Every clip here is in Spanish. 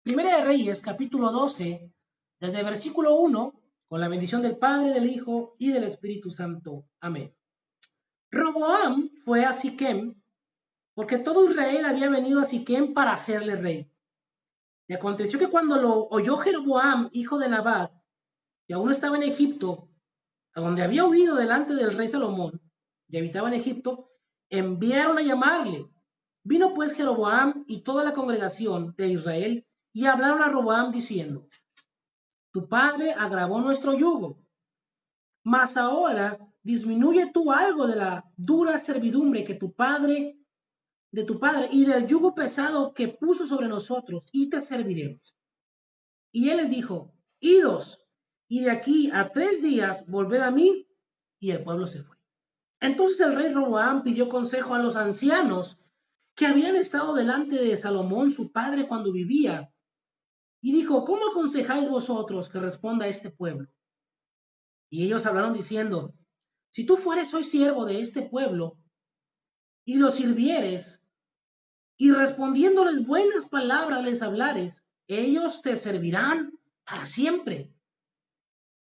Primera de Reyes, capítulo 12, desde el versículo 1, con la bendición del Padre, del Hijo y del Espíritu Santo. Amén. Roboam fue a Siquem, porque todo Israel había venido a Siquem para hacerle rey. Y aconteció que cuando lo oyó Jeroboam, hijo de Nabat, que aún estaba en Egipto, a donde había huido delante del rey Salomón, y habitaba en Egipto, enviaron a llamarle. Vino pues Jeroboam y toda la congregación de Israel, y hablaron a Roboam diciendo: tu padre agravó nuestro yugo, mas ahora disminuye tú algo de la dura servidumbre de tu padre, y del yugo pesado que puso sobre nosotros, y te serviremos. Y él les dijo: idos, y de aquí a 3 días volved a mí. Y el pueblo se fue. Entonces el rey Roboam pidió consejo a los ancianos que habían estado delante de Salomón, su padre, cuando vivía, y dijo: ¿cómo aconsejáis vosotros que responda a este pueblo? Y ellos hablaron diciendo: si tú fueres hoy siervo de este pueblo y los sirvieres, y respondiéndoles buenas palabras les hablares, ellos te servirán para siempre.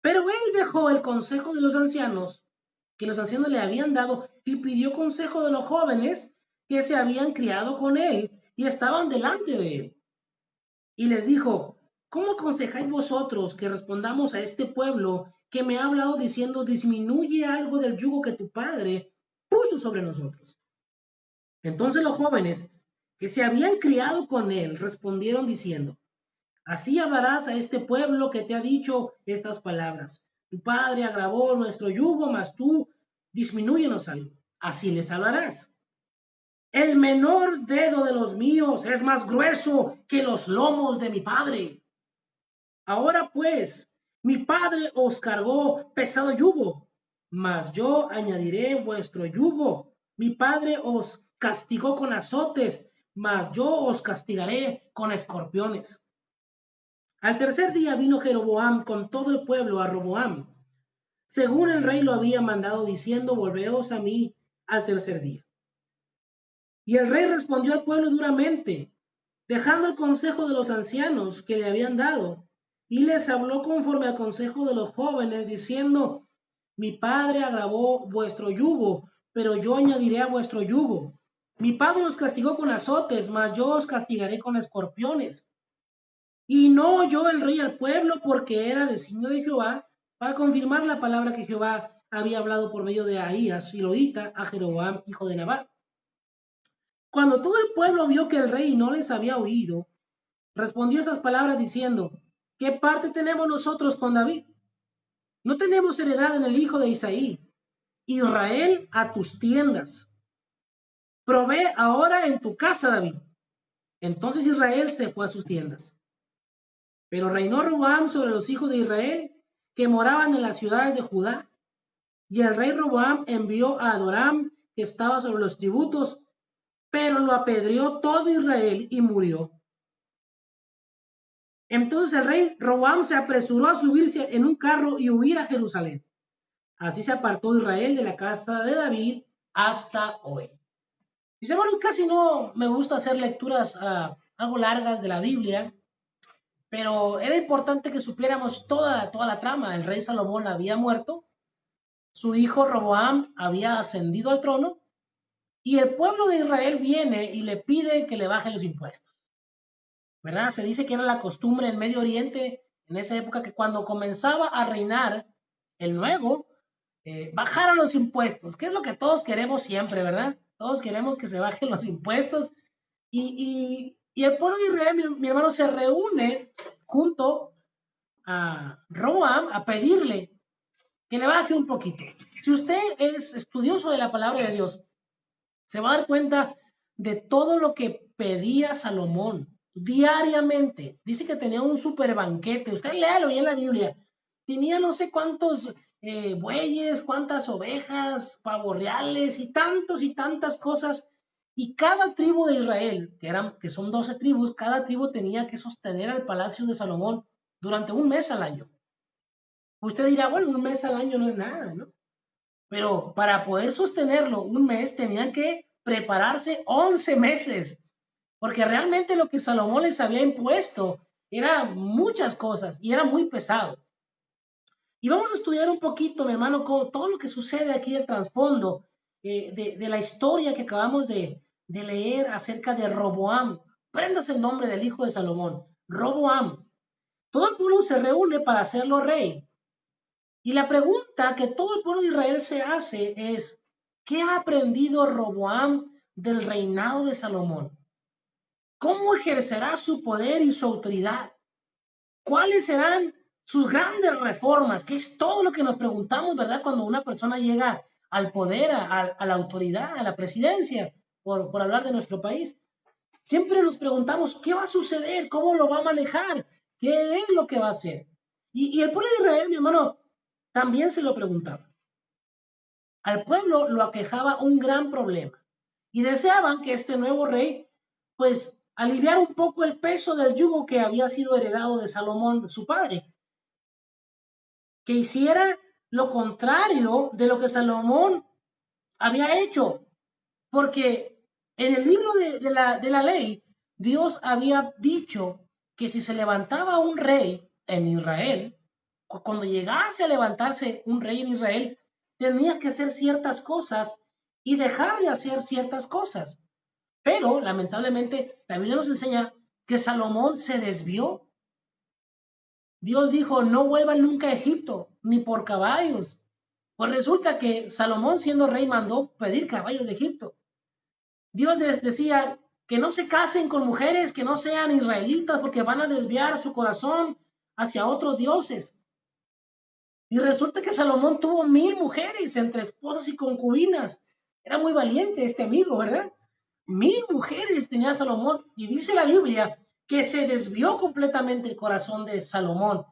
Pero él dejó el consejo de los ancianos, que los ancianos le habían dado, y pidió consejo de los jóvenes que se habían criado con él y estaban delante de él. Y les dijo: ¿cómo aconsejáis vosotros que respondamos a este pueblo que me ha hablado diciendo: disminuye algo del yugo que tu padre puso sobre nosotros? Entonces los jóvenes que se habían criado con él respondieron diciendo: así hablarás a este pueblo que te ha dicho estas palabras: tu padre agravó nuestro yugo, mas tú disminúyenos algo. Así les hablarás: el menor dedo de los míos es más grueso que los lomos de mi padre. Ahora pues, mi padre os cargó pesado yugo, mas yo añadiré vuestro yugo. Mi padre os castigó con azotes, mas yo os castigaré con escorpiones. Al tercer día vino Jeroboam con todo el pueblo a Roboam, según el rey lo había mandado, diciendo: volveos a mí al tercer día. Y el rey respondió al pueblo duramente, dejando el consejo de los ancianos que le habían dado, y les habló conforme al consejo de los jóvenes, diciendo: mi padre agravó vuestro yugo, pero yo añadiré a vuestro yugo. Mi padre os castigó con azotes, mas yo os castigaré con escorpiones. Y no oyó el rey al pueblo, porque era designio de Jehová, para confirmar la palabra que Jehová había hablado por medio de Ahías Siloíta a Jeroboam, hijo de Nabat. Cuando todo el pueblo vio que el rey no les había oído, respondió estas palabras diciendo: ¿qué parte tenemos nosotros con David? No tenemos heredad en el hijo de Isaí. Israel, a tus tiendas. Provee ahora en tu casa, David. Entonces Israel se fue a sus tiendas. Pero reinó Roboam sobre los hijos de Israel que moraban en las ciudades de Judá. Y el rey Roboam envió a Adoram, que estaba sobre los tributos, pero lo apedreó todo Israel y murió. Entonces el rey Roboam se apresuró a subirse en un carro y huir a Jerusalén. Así se apartó Israel de la casa de David hasta hoy. Dice: bueno, casi no me gusta hacer lecturas algo largas de la Biblia, pero era importante que supiéramos toda la trama. El rey Salomón había muerto, su hijo Roboam había ascendido al trono, y el pueblo de Israel viene y le pide que le bajen los impuestos, ¿verdad? Se dice que era la costumbre en Medio Oriente en esa época que cuando comenzaba a reinar el nuevo, bajaron los impuestos, que es lo que todos queremos siempre, ¿verdad? Todos queremos que se bajen los impuestos, y el pueblo de Israel, mi hermano, se reúne junto a Roboam a pedirle que le baje un poquito. Si usted es estudioso de la palabra de Dios, se va a dar cuenta de todo lo que pedía Salomón diariamente. Dice que tenía un super banquete. Usted léalo ahí en la Biblia. Tenía no sé cuántos bueyes, cuántas ovejas, pavos reales y tantas cosas. Y cada tribu de Israel, que son 12 tribus, cada tribu tenía que sostener al palacio de Salomón durante un mes al año. Usted dirá: bueno, un mes al año no es nada, ¿no? Pero para poder sostenerlo un mes tenían que prepararse 11 meses, porque realmente lo que Salomón les había impuesto era muchas cosas y era muy pesado. Y vamos a estudiar un poquito, mi hermano, con todo lo que sucede aquí, el trasfondo de la historia que acabamos de leer acerca de Roboam. Prendas el nombre del hijo de Salomón, Roboam. Todo el pueblo se reúne para hacerlo rey. Y la pregunta que todo el pueblo de Israel se hace es, ¿qué ha aprendido Roboam del reinado de Salomón? ¿Cómo ejercerá su poder y su autoridad? ¿Cuáles serán sus grandes reformas? Que es todo lo que nos preguntamos, ¿verdad? Cuando una persona llega al poder, a la autoridad, a la presidencia, por hablar de nuestro país. Siempre nos preguntamos, ¿qué va a suceder? ¿Cómo lo va a manejar? ¿Qué es lo que va a hacer? Y el pueblo de Israel, mi hermano, también se lo preguntaba. Al pueblo lo aquejaba un gran problema y deseaban que este nuevo rey, pues, aliviara un poco el peso del yugo que había sido heredado de Salomón, su padre, que hiciera lo contrario de lo que Salomón había hecho, porque en el libro de la ley, Dios había dicho que si se levantaba un rey en Israel, cuando llegase a levantarse un rey en Israel, tenía que hacer ciertas cosas y dejar de hacer ciertas cosas. Pero, lamentablemente, la Biblia nos enseña que Salomón se desvió. Dios dijo, no vuelvan nunca a Egipto, ni por caballos. Pues resulta que Salomón, siendo rey, mandó pedir caballos de Egipto. Dios les decía que no se casen con mujeres que no sean israelitas porque van a desviar su corazón hacia otros dioses. Y resulta que Salomón tuvo 1000 mujeres entre esposas y concubinas. Era muy valiente este amigo, ¿verdad? 1000 mujeres tenía Salomón. Y dice la Biblia que se desvió completamente el corazón de Salomón.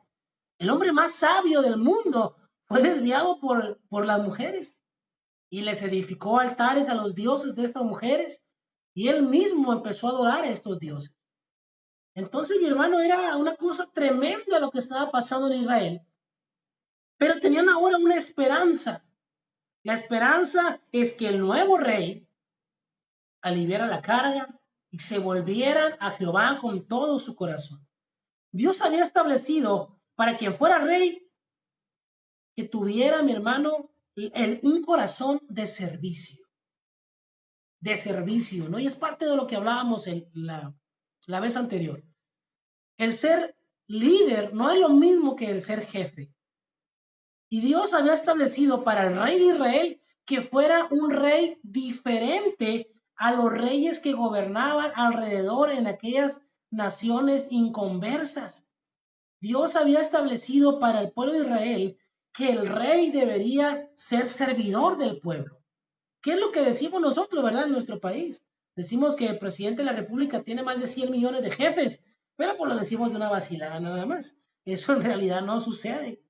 El hombre más sabio del mundo fue desviado por las mujeres. Y les edificó altares a los dioses de estas mujeres. Y él mismo empezó a adorar a estos dioses. Entonces, mi hermano, era una cosa tremenda lo que estaba pasando en Israel. Pero tenían ahora una esperanza. La esperanza es que el nuevo rey aliviara la carga y se volvieran a Jehová con todo su corazón. Dios había establecido para quien fuera rey que tuviera, mi hermano, un corazón de servicio, ¿no? Y es parte de lo que hablábamos la vez anterior. El ser líder no es lo mismo que el ser jefe. Y Dios había establecido para el rey de Israel que fuera un rey diferente a los reyes que gobernaban alrededor en aquellas naciones inconversas. Dios había establecido para el pueblo de Israel que el rey debería ser servidor del pueblo. ¿Qué es lo que decimos nosotros, verdad, en nuestro país? Decimos que el presidente de la República tiene más de 100 millones de jefes, pero pues lo decimos de una vacilada nada más. Eso en realidad no sucede.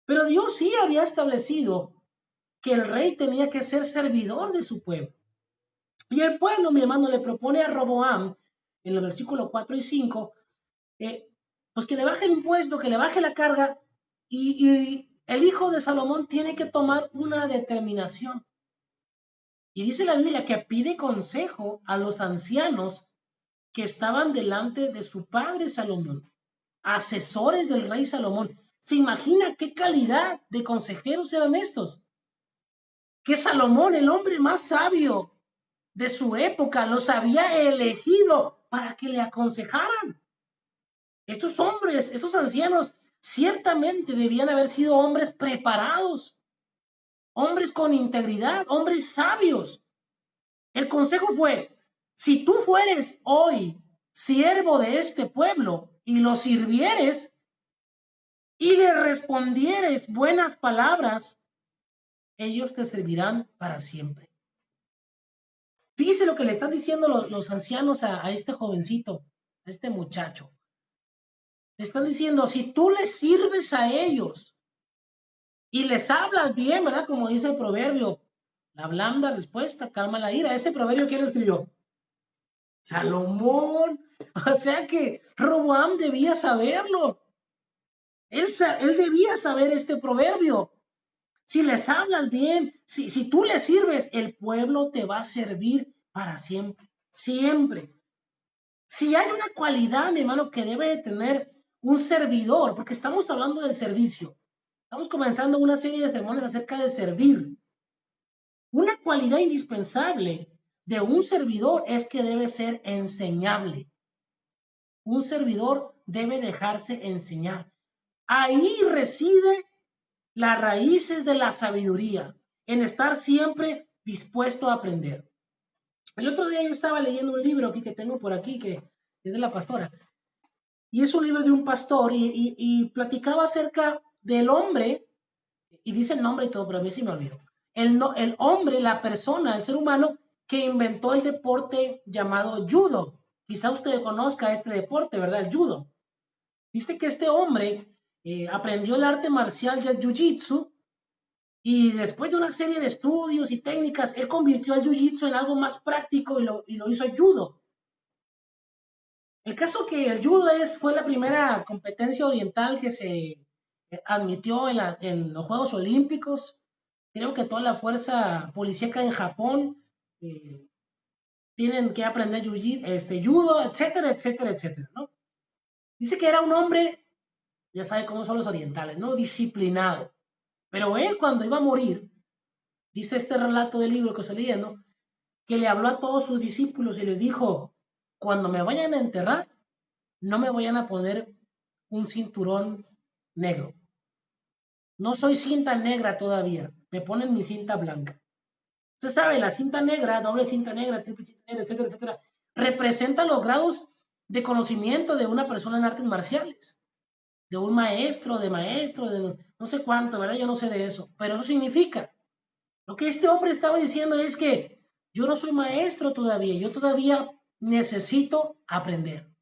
Pero Dios sí había establecido que el rey tenía que ser servidor de su pueblo. Y el pueblo, mi hermano, le propone a Roboam, en el versículo 4 y 5, pues que le baje el impuesto, que le baje la carga, y el hijo de Salomón tiene que tomar una determinación. Y dice la Biblia que pide consejo a los ancianos que estaban delante de su padre Salomón, asesores del rey Salomón. ¿Se imagina qué calidad de consejeros eran estos? Que Salomón, el hombre más sabio de su época, los había elegido para que le aconsejaran. Estos hombres, estos ancianos, ciertamente debían haber sido hombres preparados, hombres con integridad, hombres sabios. El consejo fue, si tú fueres hoy siervo de este pueblo y lo sirvieres y le respondieres buenas palabras, ellos te servirán para siempre. Fíjese lo que le están diciendo los ancianos a este jovencito, a este muchacho. Le están diciendo, si tú les sirves a ellos y les hablas bien, ¿verdad? Como dice el proverbio, la blanda respuesta calma la ira. Ese proverbio, ¿quién lo escribió? Salomón. O sea que Roboam debía saberlo. Él debía saber este proverbio. Si les hablas bien, si tú les sirves, el pueblo te va a servir para siempre. Siempre. Si hay una cualidad, mi hermano, que debe de tener un servidor, porque estamos hablando del servicio, estamos comenzando una serie de sermones acerca del servir. Una cualidad indispensable de un servidor es que debe ser enseñable. Un servidor debe dejarse enseñar. Ahí reside las raíces de la sabiduría, en estar siempre dispuesto a aprender. El otro día yo estaba leyendo un libro que tengo por aquí, que es de la pastora, y es un libro de un pastor, y platicaba acerca del hombre, y dice el nombre y todo, pero a mí sí me olvidó. El hombre, la persona, el ser humano que inventó el deporte llamado judo. Quizá usted conozca este deporte, ¿verdad? El judo. Dice que este hombre aprendió el arte marcial del jiu-jitsu, y después de una serie de estudios y técnicas, él convirtió el jiu-jitsu en algo más práctico, y lo hizo judo. El caso que el judo fue la primera competencia oriental que se admitió en los Juegos Olímpicos. Creo que toda la fuerza policíaca en Japón eh, tienen que aprender judo, etcétera, etcétera, etcétera, ¿no? Dice que era un hombre, ya sabe cómo son los orientales, ¿no? Disciplinado. Pero él, cuando iba a morir, dice este relato del libro que estoy leyendo, que le habló a todos sus discípulos y les dijo: cuando me vayan a enterrar, no me vayan a poner un cinturón negro. No soy cinta negra todavía, me ponen mi cinta blanca. Usted sabe, la cinta negra, doble cinta negra, triple cinta negra, etcétera, etcétera, representa los grados de conocimiento de una persona en artes marciales, de un maestro, de no sé cuánto, ¿verdad? Yo no sé de eso, pero eso significa. Lo que este hombre estaba diciendo es que yo no soy maestro todavía, yo todavía necesito aprender.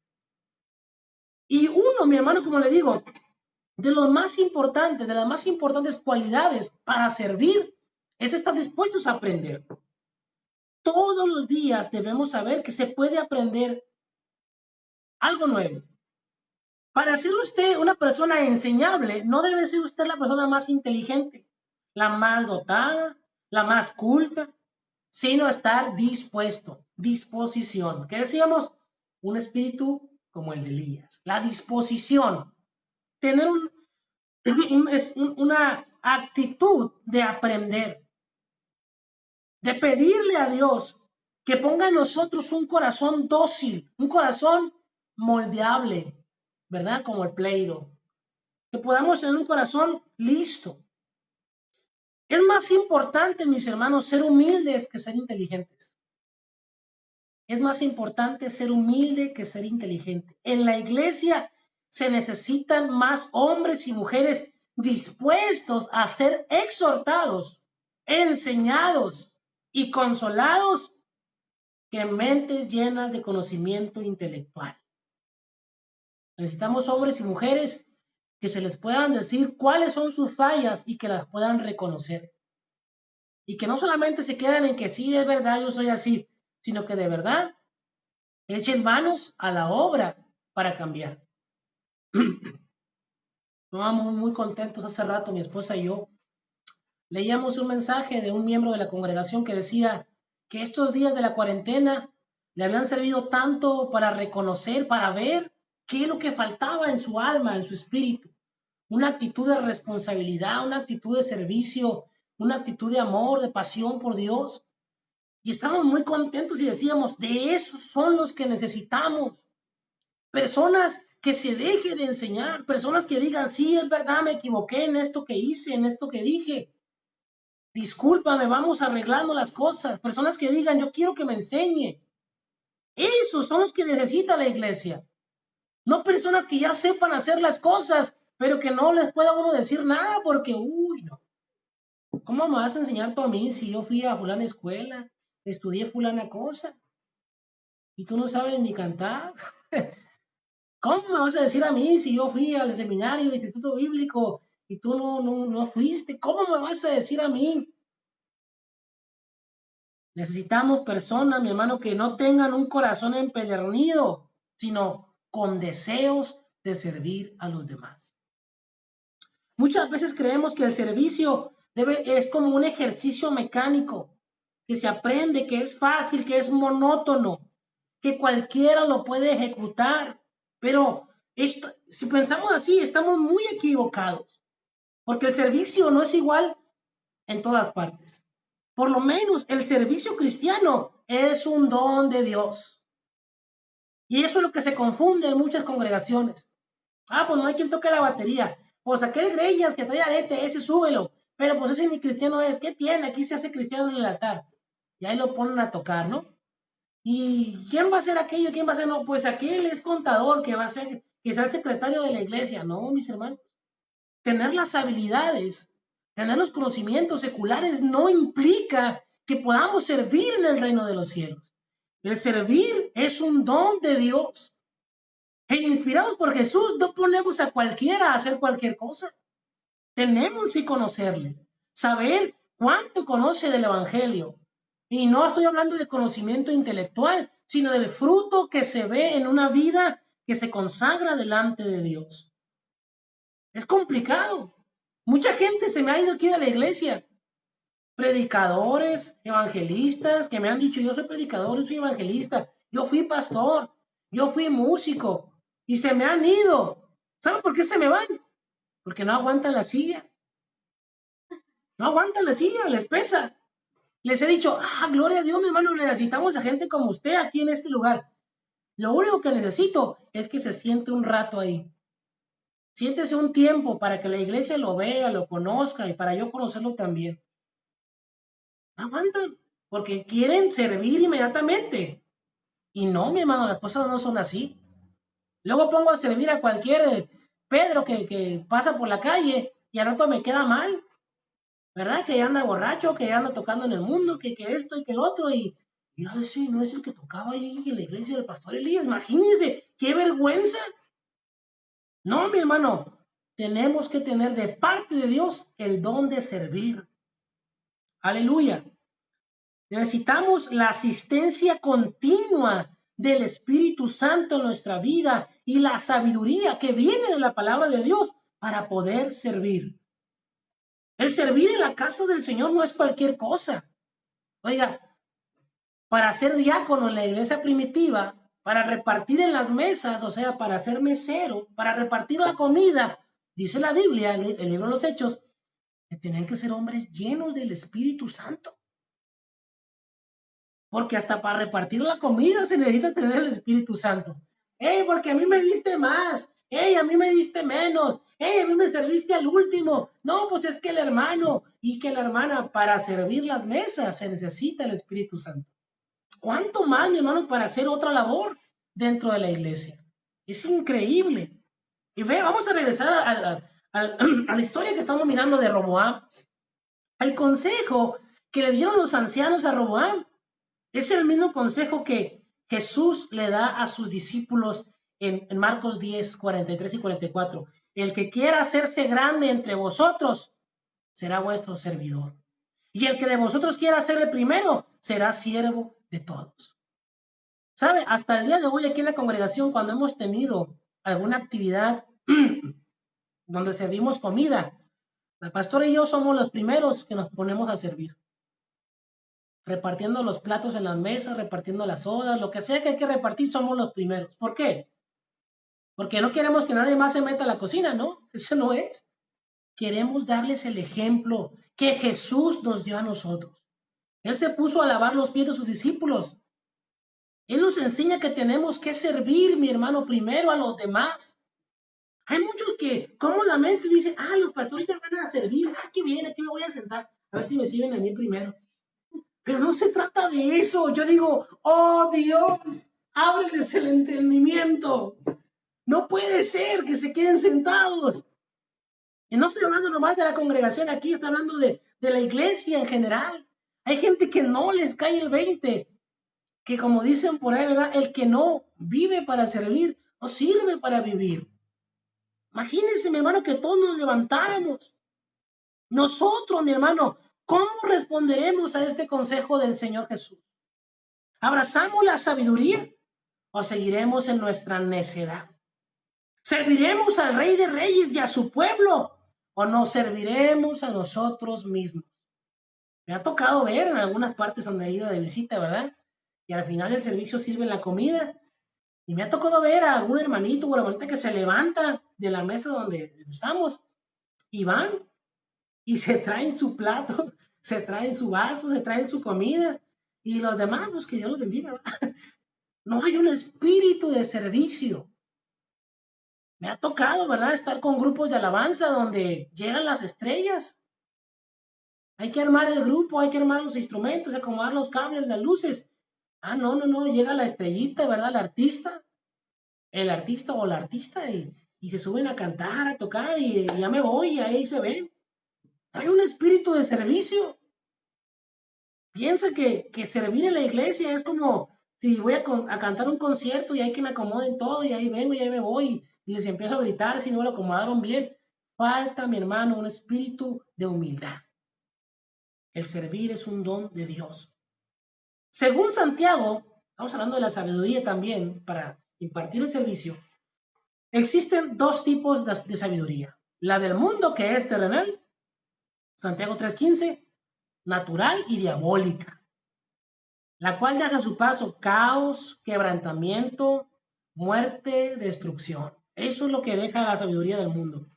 Y uno, mi hermano, como le digo, de lo más importante, de las más importantes cualidades para servir es estar dispuestos a aprender. Todos los días debemos saber que se puede aprender algo nuevo. Para ser usted una persona enseñable, no debe ser usted la persona más inteligente, la más dotada, la más culta, sino estar dispuesto, disposición. ¿Qué decíamos? Un espíritu como el de Elías. La disposición. Tener una actitud de aprender, de pedirle a Dios que ponga en nosotros un corazón dócil, un corazón moldeable, ¿verdad? Como el Play-Doh. Que podamos tener un corazón listo. Es más importante, mis hermanos, ser humildes que ser inteligentes. Es más importante ser humilde que ser inteligente. En la iglesia se necesitan más hombres y mujeres dispuestos a ser exhortados, enseñados y consolados que mentes llenas de conocimiento intelectual. Necesitamos hombres y mujeres que se les puedan decir cuáles son sus fallas y que las puedan reconocer. Y que no solamente se queden en que sí, es verdad, yo soy así, sino que de verdad echen manos a la obra para cambiar. Estábamos muy contentos hace rato, mi esposa y yo. Leíamos un mensaje de un miembro de la congregación que decía que estos días de la cuarentena le habían servido tanto para reconocer, para ver qué es lo que faltaba en su alma, en su espíritu. Una actitud de responsabilidad, una actitud de servicio, una actitud de amor, de pasión por Dios. Y estábamos muy contentos y decíamos, de esos son los que necesitamos. Personas que se dejen de enseñar, personas que digan, sí, es verdad, me equivoqué en esto que hice, en esto que dije. Discúlpame, vamos arreglando las cosas. Personas que digan, yo quiero que me enseñe. Esos son los que necesita la iglesia. No personas que ya sepan hacer las cosas, pero que no les pueda uno decir nada porque, uy, no. ¿Cómo me vas a enseñar tú a mí si yo fui a fulana escuela, estudié fulana cosa y tú no sabes ni cantar? ¿Cómo me vas a decir a mí si yo fui al seminario, al instituto bíblico y tú no fuiste? ¿Cómo me vas a decir a mí? Necesitamos personas, mi hermano, que no tengan un corazón empedernido, sino con deseos de servir a los demás. Muchas veces creemos que el servicio es como un ejercicio mecánico, que se aprende, que es fácil, que es monótono. que cualquiera lo puede ejecutar. Pero si pensamos así, estamos muy equivocados, porque el servicio no es igual en todas partes. Por lo menos el servicio cristiano es un don de Dios. Y eso es lo que se confunde en muchas congregaciones. Pues no hay quien toque la batería. Pues aquel greñas que trae arete, ese súbelo. Pero pues ese ni cristiano es. ¿Qué tiene? Aquí se hace cristiano en el altar. Y ahí lo ponen a tocar, ¿no? ¿Y quién va a ser aquello? ¿Quién va a ser? No, pues aquel es contador que va a ser, que sea el secretario de la iglesia. No, mis hermanos. Tener las habilidades, tener los conocimientos seculares no implica que podamos servir en el reino de los cielos. El servir es un don de Dios. E inspirados por Jesús, no ponemos a cualquiera a hacer cualquier cosa. Tenemos que conocerle, saber cuánto conoce del Evangelio. Y no estoy hablando de conocimiento intelectual, sino del fruto que se ve en una vida que se consagra delante de Dios. Es complicado. Mucha gente se me ha ido aquí de la iglesia. Predicadores, evangelistas, que me han dicho, yo soy predicador, yo soy evangelista, yo fui pastor, yo fui músico, y se me han ido. ¿Saben por qué se me van? Porque no aguantan la silla. No aguantan la silla, les pesa. Les he dicho, gloria a Dios, mi hermano, necesitamos a gente como usted aquí en este lugar. Lo único que necesito es que se siente un rato ahí. Siéntese un tiempo para que la iglesia lo vea, lo conozca y para yo conocerlo también. No aguantan, porque quieren servir inmediatamente. Y no, mi hermano, las cosas no son así. Luego pongo a servir a cualquier Pedro que pasa por la calle y al rato me queda mal, ¿verdad? Que anda borracho, que anda tocando en el mundo, que esto y que el otro. Y ese no es el que tocaba ahí en la iglesia del pastor Elías. Imagínense, qué vergüenza. No, mi hermano, tenemos que tener de parte de Dios el don de servir. Aleluya. Necesitamos la asistencia continua del Espíritu Santo en nuestra vida y la sabiduría que viene de la palabra de Dios para poder servir. El servir en la casa del Señor no es cualquier cosa. Oiga, para ser diácono en la iglesia primitiva, para repartir en las mesas, o sea, para ser mesero, para repartir la comida, dice la Biblia, el libro de los Hechos, que tenían que ser hombres llenos del Espíritu Santo. Porque hasta para repartir la comida se necesita tener el Espíritu Santo. Porque a mí me diste más. A mí me diste menos. A mí me serviste al último. No, pues es que el hermano y que la hermana, para servir las mesas se necesita el Espíritu Santo. ¿Cuánto más, mi hermano, para hacer otra labor dentro de la iglesia? Es increíble. Y vamos a regresar a la historia que estamos mirando de Roboam. El consejo que le dieron los ancianos a Roboam es el mismo consejo que Jesús le da a sus discípulos en Marcos 10, 43 y 44. El que quiera hacerse grande entre vosotros será vuestro servidor. Y el que de vosotros quiera ser el primero será siervo de todos. ¿Sabe? Hasta el día de hoy aquí en la congregación, cuando hemos tenido alguna actividad donde servimos comida, la pastora y yo somos los primeros que nos ponemos a servir. Repartiendo los platos en las mesas, repartiendo las sodas, lo que sea que hay que repartir, somos los primeros. ¿Por qué? Porque no queremos que nadie más se meta a la cocina, ¿no? Eso no es. Queremos darles el ejemplo que Jesús nos dio a nosotros. Él se puso a lavar los pies de sus discípulos. Él nos enseña que tenemos que servir, mi hermano, primero a los demás. Hay muchos que cómodamente dicen, los pastores ya van a servir, qué bien, aquí me voy a sentar, a ver si me sirven a mí primero. Pero no se trata de eso. Yo digo, oh Dios, ábreles el entendimiento. No puede ser que se queden sentados. Y no estoy hablando nomás de la congregación aquí, estoy hablando de la iglesia en general. Hay gente que no les cae el 20, que como dicen por ahí, ¿verdad? El que no vive para servir, no sirve para vivir. Imagínense, mi hermano, que todos nos levantáramos. Nosotros, mi hermano, ¿cómo responderemos a este consejo del Señor Jesús? ¿Abrazamos la sabiduría o seguiremos en nuestra necedad? ¿Serviremos al Rey de Reyes y a su pueblo o nos serviremos a nosotros mismos? Me ha tocado ver en algunas partes donde he ido de visita, ¿verdad? y al final del servicio sirven la comida. Y me ha tocado ver a algún hermanito o hermanita que se levanta de la mesa donde estamos y van y se traen su plato, se traen su vaso, se traen su comida. Y los demás, pues que Dios los bendiga, ¿verdad? No hay un espíritu de servicio. Me ha tocado, ¿verdad?, estar con grupos de alabanza donde llegan las estrellas. Hay que armar el grupo, hay que armar los instrumentos, acomodar los cables, las luces. Ah, no, llega la estrellita, ¿verdad? El artista o la artista y se suben a cantar, a tocar y ya me voy y ahí se ven. Hay un espíritu de servicio. Piensa que servir en la iglesia es como si voy a cantar un concierto y hay que me acomoden todo y ahí vengo y ahí me voy y les empiezo a gritar si no lo acomodaron bien. Falta, mi hermano, un espíritu de humildad. El servir es un don de Dios. Según Santiago, estamos hablando de la sabiduría también para impartir el servicio, existen dos tipos de sabiduría. La del mundo, que es terrenal, Santiago 3:15, natural y diabólica, la cual deja a su paso caos, quebrantamiento, muerte, destrucción. Eso es lo que deja la sabiduría del mundo.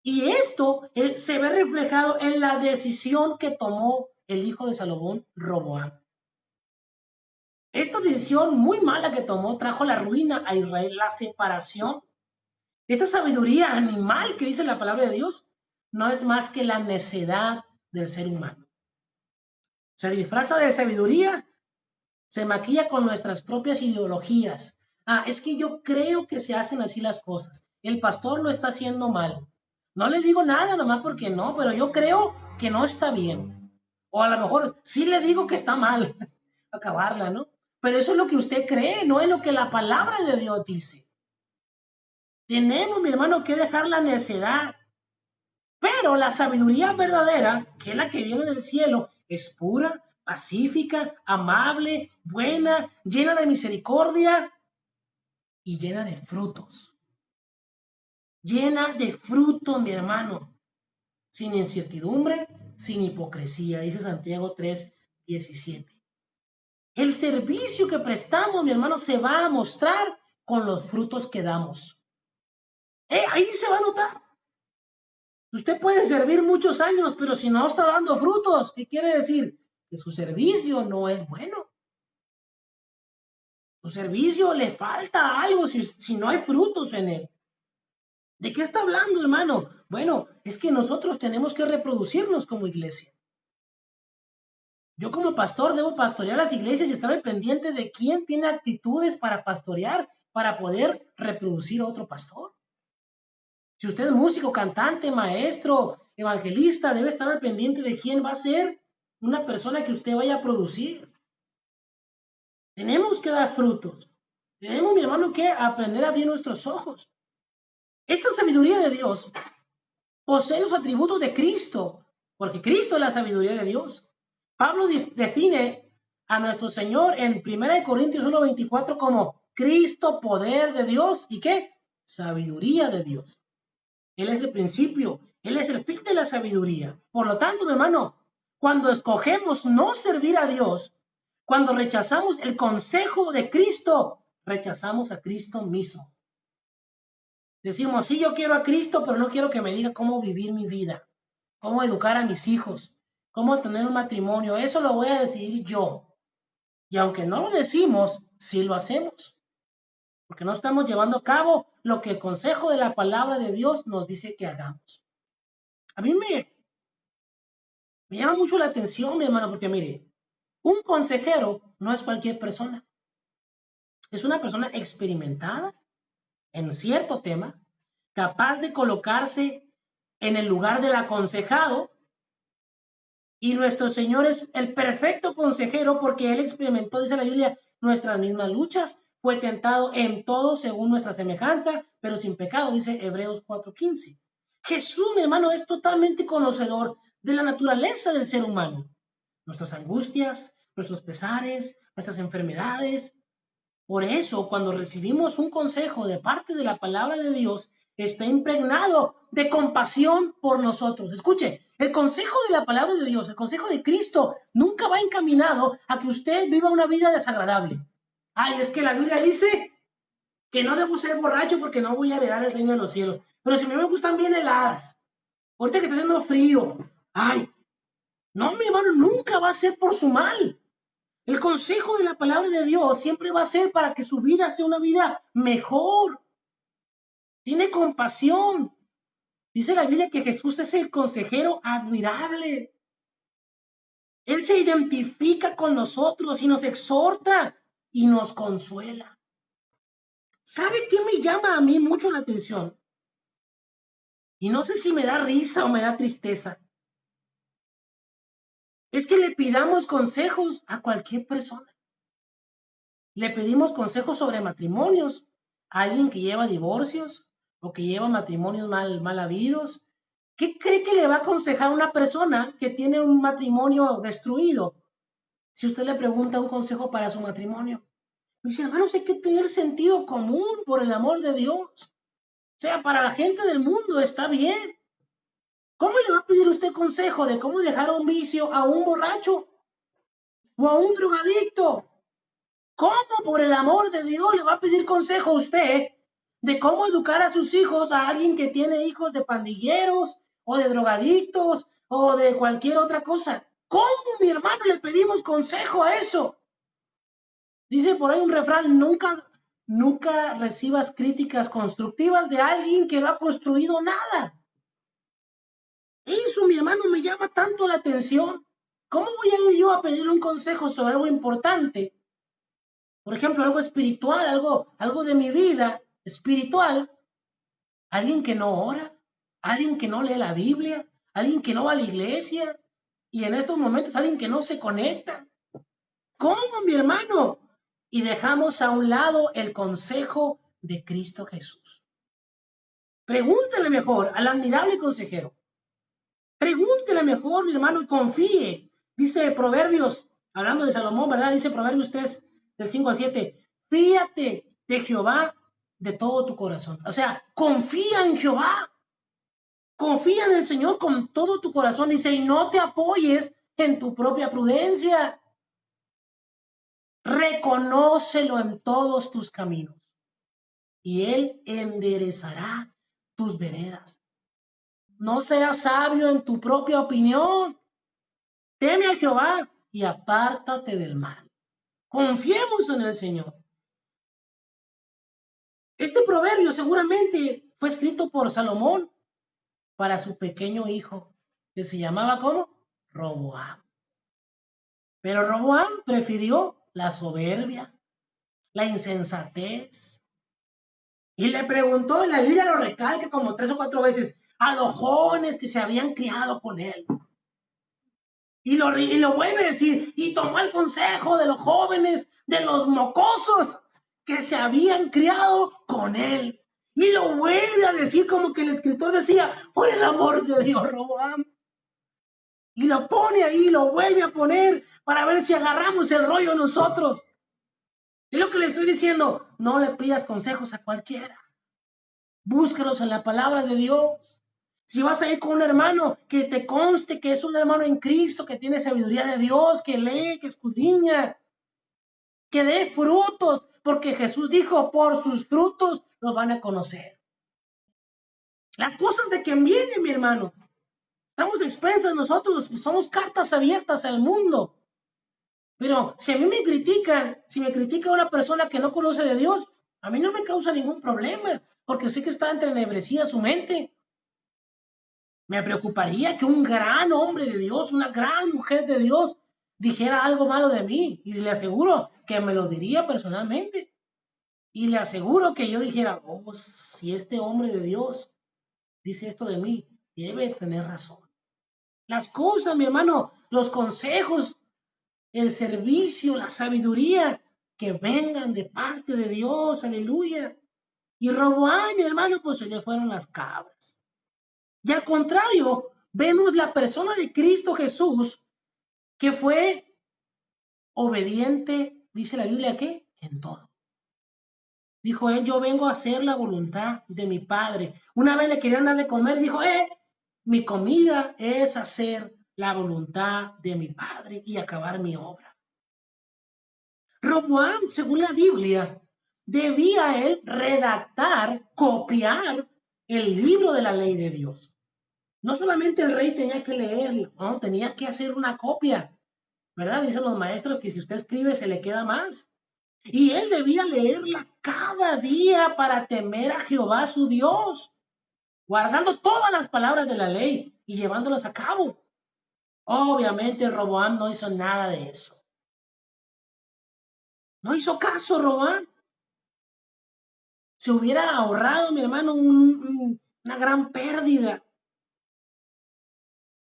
Y esto se ve reflejado en la decisión que tomó el hijo de Salomón, Roboam. Esta decisión muy mala que tomó trajo la ruina a Israel, la separación. Esta sabiduría animal que dice la palabra de Dios no es más que la necedad del ser humano. Se disfraza de sabiduría, se maquilla con nuestras propias ideologías. Ah, es que yo creo que se hacen así las cosas. El pastor lo está haciendo mal. No le digo nada nomás porque no, pero yo creo que no está bien. O a lo mejor sí le digo que está mal. Acabarla, ¿no? Pero eso es lo que usted cree, no es lo que la palabra de Dios dice. Tenemos, mi hermano, que dejar la necedad. Pero la sabiduría verdadera, que es la que viene del cielo, es pura, pacífica, amable, buena, llena de misericordia y llena de frutos. Llena de frutos, mi hermano. Sin incertidumbre, sin hipocresía, dice Santiago 3:17. El servicio que prestamos, mi hermano, se va a mostrar con los frutos que damos. Ahí se va a notar. Usted puede servir muchos años, pero si no está dando frutos, ¿qué quiere decir? Que su servicio no es bueno. Su servicio le falta algo si no hay frutos en él. ¿De qué está hablando, hermano? Bueno, es que nosotros tenemos que reproducirnos como iglesia. Yo como pastor debo pastorear las iglesias y estar al pendiente de quién tiene actitudes para pastorear, para poder reproducir a otro pastor. Si usted es músico, cantante, maestro, evangelista, debe estar al pendiente de quién va a ser una persona que usted vaya a producir. Tenemos que dar frutos. Tenemos, mi hermano, que aprender a abrir nuestros ojos. Esta sabiduría de Dios posee los atributos de Cristo, porque Cristo es la sabiduría de Dios. Pablo define a nuestro Señor en 1 Corintios 1:24 como Cristo, poder de Dios y ¿qué? Sabiduría de Dios. Él es el principio, Él es el fin de la sabiduría. Por lo tanto, mi hermano, cuando escogemos no servir a Dios, cuando rechazamos el consejo de Cristo, rechazamos a Cristo mismo. Decimos, sí, yo quiero a Cristo, pero no quiero que me diga cómo vivir mi vida, cómo educar a mis hijos, cómo tener un matrimonio. Eso lo voy a decidir yo. Y aunque no lo decimos, sí lo hacemos. Porque no estamos llevando a cabo lo que el consejo de la palabra de Dios nos dice que hagamos. A mí me llama mucho la atención, mi hermano, porque mire, un consejero no es cualquier persona. Es una persona experimentada en cierto tema, capaz de colocarse en el lugar del aconsejado. Y nuestro Señor es el perfecto consejero porque Él experimentó, dice la Biblia, nuestras mismas luchas. Fue tentado en todo según nuestra semejanza, pero sin pecado, dice Hebreos 4:15. Jesús, mi hermano, es totalmente conocedor de la naturaleza del ser humano. Nuestras angustias, nuestros pesares, nuestras enfermedades. Por eso, cuando recibimos un consejo de parte de la palabra de Dios, está impregnado de compasión por nosotros. Escuche, el consejo de la palabra de Dios, el consejo de Cristo, nunca va encaminado a que usted viva una vida desagradable. Ay, es que la Biblia dice que no debo ser borracho porque no voy a heredar el reino de los cielos. Pero si me gustan bien heladas, ahorita que está haciendo frío, ay, no, mi hermano, nunca va a ser por su mal. El consejo de la palabra de Dios siempre va a ser para que su vida sea una vida mejor. Tiene compasión. Dice la Biblia que Jesús es el consejero admirable. Él se identifica con nosotros y nos exhorta y nos consuela. ¿Sabe qué me llama a mí mucho la atención? Y no sé si me da risa o me da tristeza. Es que le pidamos consejos a cualquier persona. Le pedimos consejos sobre matrimonios a alguien que lleva divorcios o que lleva matrimonios mal habidos. ¿Qué cree que le va a aconsejar a una persona que tiene un matrimonio destruido? Si usted le pregunta un consejo para su matrimonio. Mis hermanos, hay que tener sentido común por el amor de Dios. O sea, para la gente del mundo está bien. ¿Cómo le va a pedir usted consejo de cómo dejar un vicio a un borracho o a un drogadicto? ¿Cómo por el amor de Dios le va a pedir consejo a usted de cómo educar a sus hijos a alguien que tiene hijos de pandilleros o de drogadictos o de cualquier otra cosa? ¿Cómo, mi hermano, le pedimos consejo a eso? Dice por ahí un refrán, nunca recibas críticas constructivas de alguien que no ha construido nada. Eso, mi hermano, me llama tanto la atención. ¿Cómo voy a ir yo a pedirle un consejo sobre algo importante? Por ejemplo, algo espiritual, algo de mi vida espiritual. Alguien que no ora, alguien que no lee la Biblia, alguien que no va a la iglesia y en estos momentos alguien que no se conecta. ¿Cómo, mi hermano? Y dejamos a un lado el consejo de Cristo Jesús. Pregúntele mejor al admirable consejero. Pregúntele mejor, mi hermano, y confíe. Dice Proverbios, hablando de Salomón, ¿verdad? Dice Proverbios 3, del 5 al 7. Fíate de Jehová de todo tu corazón. O sea, confía en Jehová. Confía en el Señor con todo tu corazón. Dice, y no te apoyes en tu propia prudencia. Reconócelo en todos tus caminos y Él enderezará tus veredas. No seas sabio en tu propia opinión. Teme a Jehová y apártate del mal. Confiemos en el Señor. Este proverbio seguramente fue escrito por Salomón para su pequeño hijo, que se llamaba ¿cómo? Roboam. Pero Roboam prefirió la soberbia, la insensatez. Y le preguntó, en la Biblia lo recalca como 3 o 4 veces, a los jóvenes que se habían criado con él. Y lo vuelve a decir, y tomó el consejo de los jóvenes, de los mocosos que se habían criado con él. Y lo vuelve a decir como que el escritor decía, por el amor de Dios, Roboam. Y lo pone ahí, lo vuelve a poner para ver si agarramos el rollo nosotros. Es lo que le estoy diciendo, no le pidas consejos a cualquiera. Búscalos en la palabra de Dios. Si vas a ir con un hermano, que te conste que es un hermano en Cristo, que tiene sabiduría de Dios, que lee, que escudriña, que dé frutos, porque Jesús dijo, por sus frutos los van a conocer. Las cosas de quien viene, mi hermano. Estamos expensas nosotros, somos cartas abiertas al mundo. Pero si a mí me critican, si me critica una persona que no conoce de Dios, a mí no me causa ningún problema, porque sé que está entrenebrecida su mente. Me preocuparía que un gran hombre de Dios, una gran mujer de Dios, dijera algo malo de mí. Y le aseguro que me lo diría personalmente. Y le aseguro que yo dijera, oh, si este hombre de Dios dice esto de mí, debe tener razón. Las cosas, mi hermano, los consejos, el servicio, la sabiduría, que vengan de parte de Dios, aleluya. Y Roboam, mi hermano, pues se le fueron las cabras. Y al contrario, vemos la persona de Cristo Jesús que fue obediente, dice la Biblia, ¿qué? En todo. Dijo él, yo vengo a hacer la voluntad de mi Padre. Una vez le querían dar de comer, dijo, mi comida es hacer la voluntad de mi Padre y acabar mi obra. Roboam, según la Biblia, debía él redactar, copiar el libro de la ley de Dios. No solamente el rey tenía que leerlo, no, tenía que hacer una copia, ¿verdad? Dicen los maestros que si usted escribe se le queda más. Y él debía leerla cada día para temer a Jehová su Dios, guardando todas las palabras de la ley y llevándolas a cabo. Obviamente Roboam no hizo nada de eso. No hizo caso Roboam. Se hubiera ahorrado, mi hermano, una gran pérdida.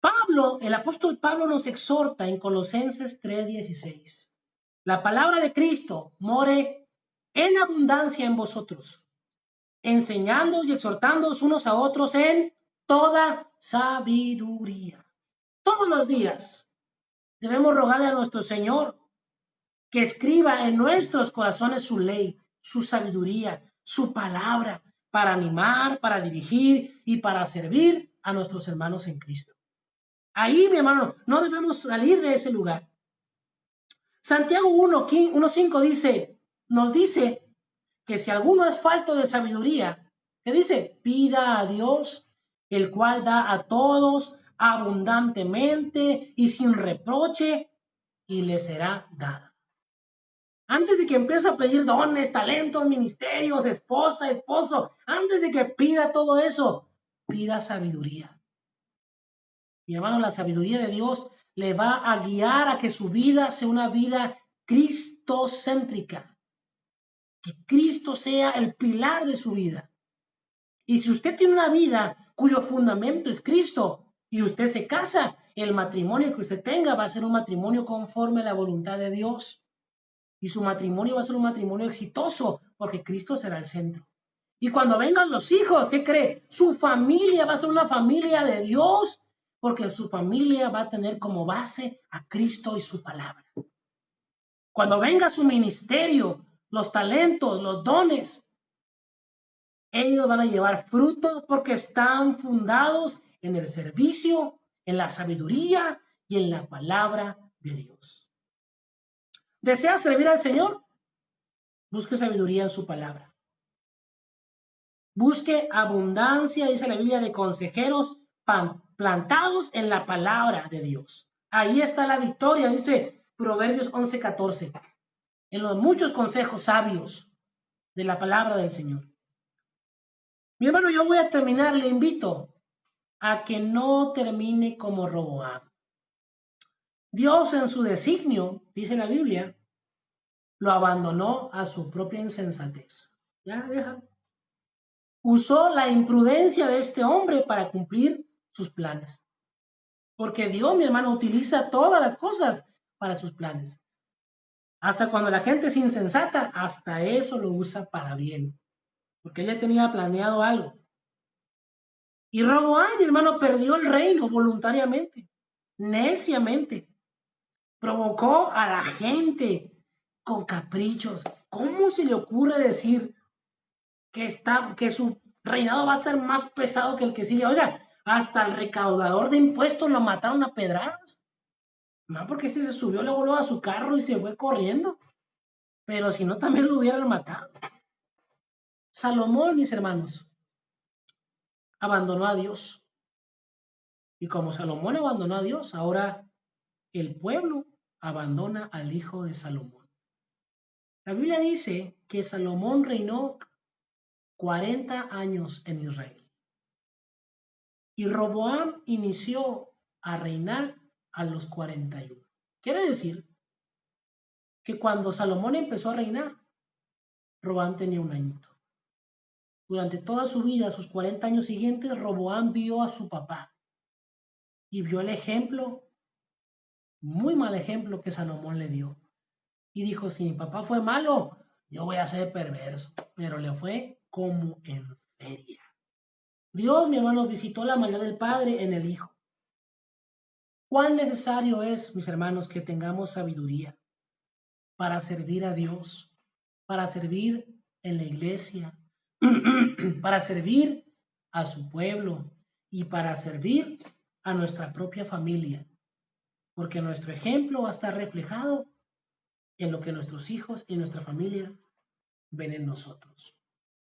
Pablo, el apóstol Pablo nos exhorta en Colosenses 3:16. La palabra de Cristo more en abundancia en vosotros, enseñando y exhortándoos unos a otros en toda sabiduría. Todos los días debemos rogarle a nuestro Señor que escriba en nuestros corazones su ley, su sabiduría, su palabra, para animar, para dirigir y para servir a nuestros hermanos en Cristo. Ahí, mi hermano, no debemos salir de ese lugar. Santiago 1:5 nos dice que si alguno es falto de sabiduría, ¿qué dice? Pida a Dios, el cual da a todos abundantemente y sin reproche, y le será dada. Antes de que empiece a pedir dones, talentos, ministerios, esposa, esposo, antes de que pida todo eso, pida sabiduría. Mi hermano, la sabiduría de Dios le va a guiar a que su vida sea una vida cristocéntrica. Que Cristo sea el pilar de su vida. Y si usted tiene una vida cuyo fundamento es Cristo y usted se casa, el matrimonio que usted tenga va a ser un matrimonio conforme a la voluntad de Dios. Y su matrimonio va a ser un matrimonio exitoso porque Cristo será el centro. Y cuando vengan los hijos, ¿qué cree? Su familia va a ser una familia de Dios porque su familia va a tener como base a Cristo y su palabra. Cuando venga su ministerio, los talentos, los dones, ellos van a llevar fruto porque están fundados en el servicio, en la sabiduría y en la palabra de Dios. ¿Desea servir al Señor? Busque sabiduría en su palabra. Busque abundancia, dice la Biblia, de consejeros plantados en la palabra de Dios. Ahí está la victoria, dice Proverbios 11:14. En los muchos consejos sabios de la palabra del Señor. Mi hermano, yo voy a terminar, le invito a que no termine como Roboam. Dios en su designio, dice la Biblia, lo abandonó a su propia insensatez. Ya, deja. Usó la imprudencia de este hombre para cumplir sus planes. Porque Dios, mi hermano, utiliza todas las cosas para sus planes. Hasta cuando la gente es insensata, hasta eso lo usa para bien. Porque ella tenía planeado algo. Y Roboam, mi hermano, perdió el reino voluntariamente, neciamente. Provocó a la gente con caprichos. ¿Cómo se le ocurre decir que su reinado va a estar más pesado que el que sigue? Oiga, hasta el recaudador de impuestos lo mataron a pedradas. No, porque este se subió luego a su carro y se fue corriendo. Pero si no, también lo hubieran matado. Salomón, mis hermanos, abandonó a Dios. Y como Salomón abandonó a Dios, ahora el pueblo abandona al hijo de Salomón. La Biblia dice que Salomón reinó 40 años en Israel. Y Roboam inició a reinar a los 41. Quiere decir que cuando Salomón empezó a reinar, Roboam tenía un añito. Durante toda su vida, sus 40 años siguientes, Roboam vio a su papá y vio el ejemplo, muy mal ejemplo que Salomón le dio. Y dijo, si mi papá fue malo, yo voy a ser perverso. Pero le fue como en feria. Dios, mi hermano, visitó la maldad del Padre en el Hijo. ¿Cuán necesario es, mis hermanos, que tengamos sabiduría para servir a Dios, para servir en la iglesia, para servir a su pueblo y para servir a nuestra propia familia, porque nuestro ejemplo va a estar reflejado en lo que nuestros hijos y nuestra familia ven en nosotros.